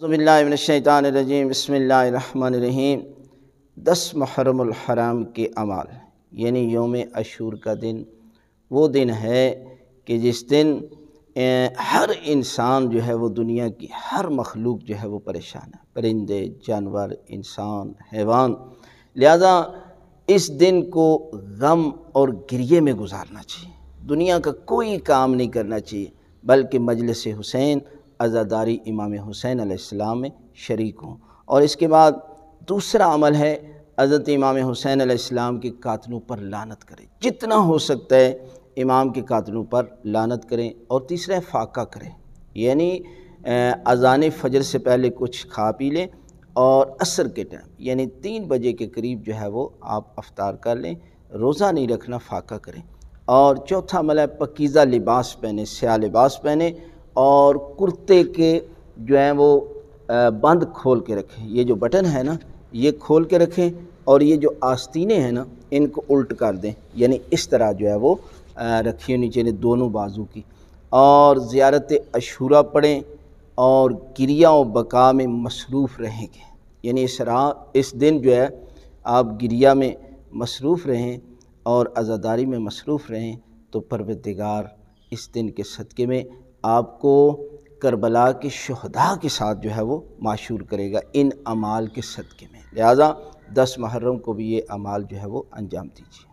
اعوذ باللہ من الشیطان الرجیم، بسم اللہ الرحمن الرحیم۔ 10 محرم الحرام کے اعمال، یعنی یوم عاشور کا دن وہ دن ہے کہ جس دن ہر انسان جو ہے وہ دنیا کی ہر مخلوق جو ہے وہ پریشان ہے، پرندے، جانور، انسان، حیوان۔ لہذا اس دن کو غم اور گریے میں گزارنا چاہیے، دنیا کا کوئی کام نہیں کرنا چاہیے، بلکہ مجلس حسین، عزاداری امام حسین علیہ السلام میں شریک ہوں۔ اور اس کے بعد دوسرا عمل ہے حضرت امام حسین علیہ السلام کے قاتلوں پر لعنت کریں، جتنا ہو سکتا ہے امام کے قاتلوں پر لعنت کریں۔ اور تیسرا فاقہ کریں، یعنی اذان فجر سے پہلے کچھ کھا پی لیں اور عصر کے ٹائم یعنی 3 بجے کے قریب جو ہے وہ آپ افطار کر لیں، روزہ نہیں رکھنا، فاقہ کریں۔ اور چوتھا عمل ہے پاکیزہ لباس پہنیں، سیاہ لباس پہنیں اور کرتے کے جو ہیں وہ بند کھول کے رکھیں، یہ جو بٹن ہے نا یہ کھول کے رکھیں، اور یہ جو آستینیں ہیں نا ان کو الٹ کر دیں، یعنی اس طرح جو ہے وہ رکھی ہونی چاہیے دونوں بازو کی۔ اور زیارت عاشوراء پڑھیں اور گریہ و بکا میں مصروف رہیں گے، یعنی اس دن جو ہے آپ گریہ میں مصروف رہیں اور عزاداری میں مصروف رہیں، تو پروردگار اس دن کے صدقے میں آپ کو کربلا کے شہداء کے ساتھ جو ہے وہ معشور کرے گا ان اعمال کے صدقے میں۔ لہذا 10 محرم کو بھی یہ اعمال جو ہے وہ انجام دیجیے۔